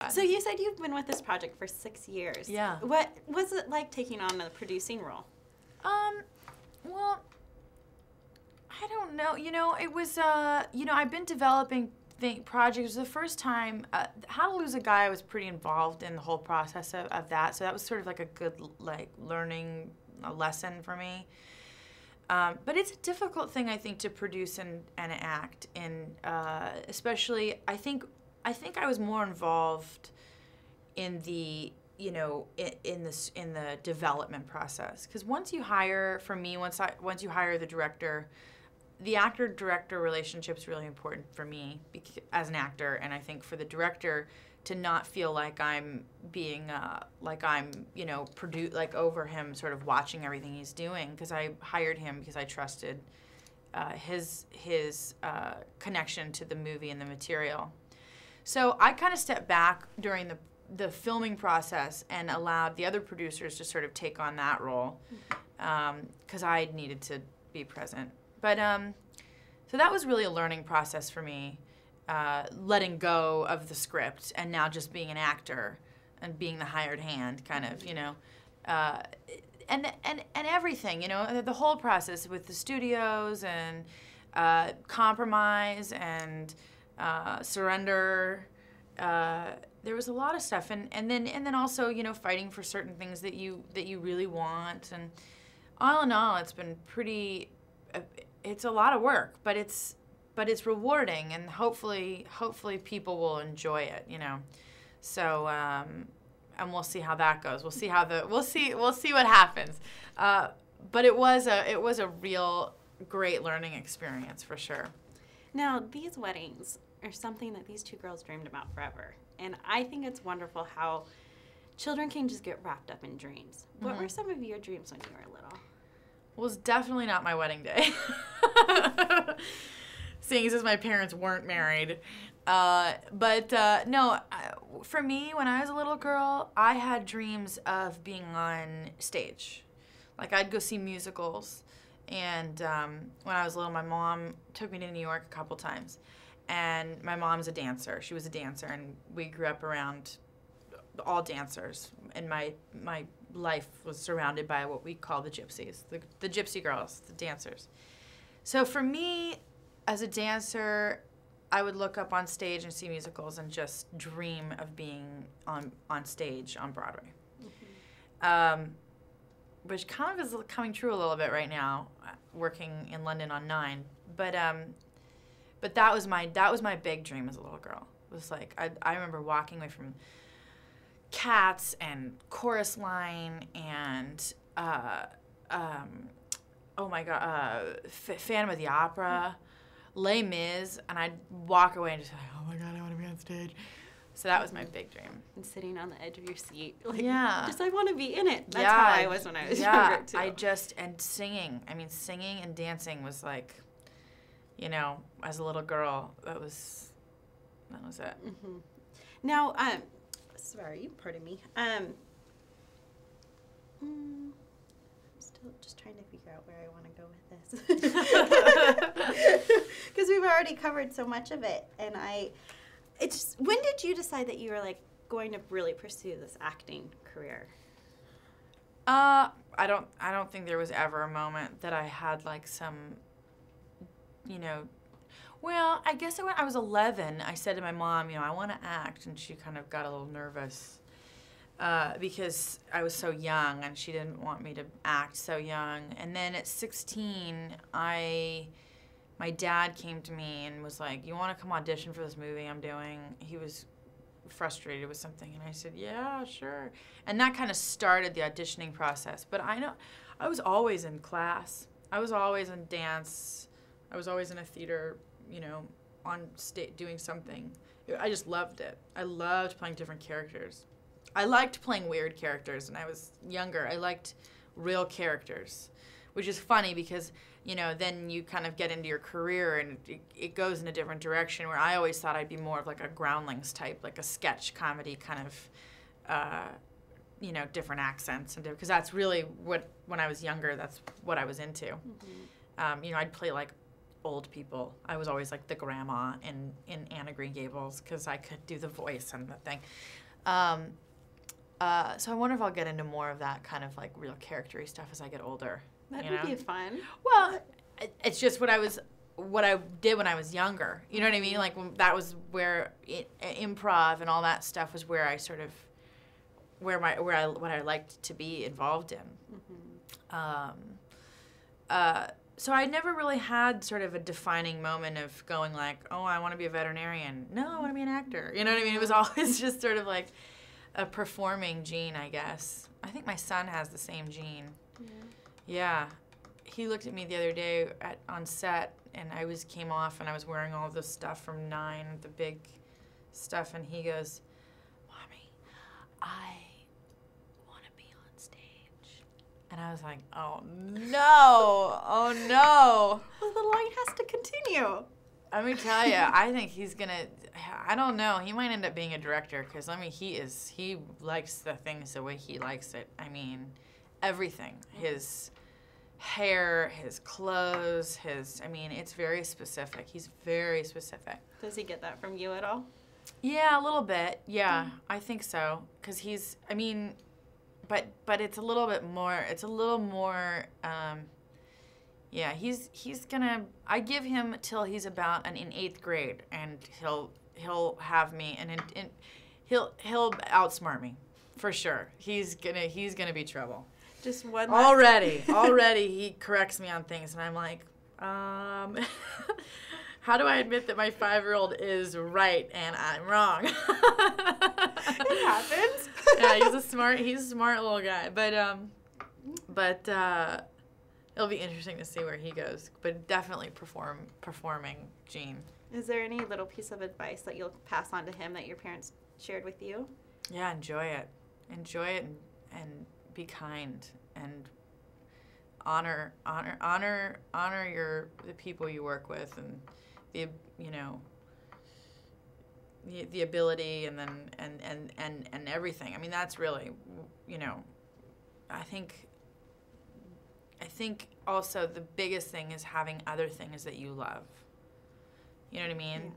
So you said you've been with this project for 6 years. Yeah. What was it like taking on a producing role? Well, I don't know. It was, I've been developing projects. It was the first time, How to Lose a Guy, I was pretty involved in the whole process of that. So that was sort of like a good, learning lesson for me. But it's a difficult thing, I think, to produce and act in, especially, I think I was more involved in the, in the development process. Because once you hire the director, the actor-director relationship is really important for me as an actor, and I think for the director to not feel like I'm being, over him, sort of watching everything he's doing, because I hired him because I trusted his connection to the movie and the material. So I kind of stepped back during the filming process and allowed the other producers to sort of take on that role, because I needed to be present. But so that was really a learning process for me, letting go of the script and now just being an actor and being the hired hand, kind of, and everything, the whole process with the studios and compromise and surrender. There was a lot of stuff, and then also fighting for certain things that you really want, and all in all, it's been pretty. It's a lot of work, but it's rewarding, and hopefully people will enjoy it, So and we'll see how that goes. We'll see what happens. But it was a real great learning experience for sure. Now, these weddings are something that these two girls dreamed about forever, and I think it's wonderful how children can just get wrapped up in dreams. Mm-hmm. What were some of your dreams when you were little? Well, it was definitely not my wedding day. Seeing as my parents weren't married. No, for me, when I was a little girl, I had dreams of being on stage. Like, I'd go see musicals. And when I was little, my mom took me to New York a couple times. And my mom's a dancer. She was a dancer, and we grew up around all dancers. And my life was surrounded by what we call the gypsies, the gypsy girls, the dancers. So for me, as a dancer, I would look up on stage and see musicals and just dream of being on stage on Broadway. Mm-hmm. Which kind of is coming true a little bit right now, working in London on 9. But that was my big dream as a little girl. It was like I remember walking away from Cats and Chorus Line and Phantom of the Opera, Les Mis, and I'd walk away and just be like, oh my God, I want to be on stage. So that was my big dream. And sitting on the edge of your seat. Yeah. Just I want to be in it. That's how I was when I was younger too. And singing. I mean, singing and dancing was like, as a little girl, that was it. Mm-hmm. Now, sorry, pardon me. I'm still just trying to figure out where I want to go with this. Because we've already covered so much of it. And when did you decide that you were going to really pursue this acting career? I don't think there was ever a moment that I had some, well, I guess when I was 11, I said to my mom, I want to act, and she kind of got a little nervous because I was so young, and she didn't want me to act so young. And then at 16, my dad came to me and was like, you want to come audition for this movie I'm doing? He was frustrated with something, and I said, yeah, sure. And that kind of started the auditioning process. But I was always in class. I was always in dance. I was always in a theater, on stage doing something. I just loved it. I loved playing different characters. I liked playing weird characters when I was younger. I liked real characters, which is funny because, then you kind of get into your career and it goes in a different direction, where I always thought I'd be more of a Groundlings type, like a sketch comedy kind of, different accents. Because that's really when I was younger, that's what I was into. Mm-hmm. I'd play old people. I was always like the grandma in Anne of Green Gables because I could do the voice and the thing. So I wonder if I'll get into more of that kind of like real character-y stuff as I get older. That would be fun. Well, it's just what I did when I was younger. You know what I mean? Like that was where improv and all that stuff was where I sort of what I liked to be involved in. So I never really had sort of a defining moment of going like, oh, I want to be a veterinarian. No, I want to be an actor. You know what I mean? It was always just sort of like a performing gene, I guess. I think my son has the same gene. Yeah. He looked at me the other day on set, and I came off, and I was wearing all this stuff from 9, the big stuff, and he goes, Mommy, I want to be on stage. And I was like, oh, no. Oh, no. Well, the line has to continue. Let me tell you, I think he's going to, I don't know, he might end up being a director, because, I mean, he likes the things the way he likes it. I mean, everything. His hair, his clothes, it's very specific. He's very specific. Does he get that from you at all? Yeah, a little bit. Yeah, I think so. Because but it's a little bit more, he's gonna, I give him till he's about in 8th grade, and he'll have me, and he'll outsmart me, for sure. He's gonna be trouble. Just one Already he corrects me on things, and I'm like, how do I admit that my 5-year-old is right and I'm wrong? It happens. Yeah, he's a smart little guy, but it'll be interesting to see where he goes. But definitely performing gene. Is there any little piece of advice that you'll pass on to him that your parents shared with you? Yeah, enjoy it and be kind and honor the people you work with, and the ability, and then and everything. I mean, that's really, I think also the biggest thing is having other things that you love. You know what I mean?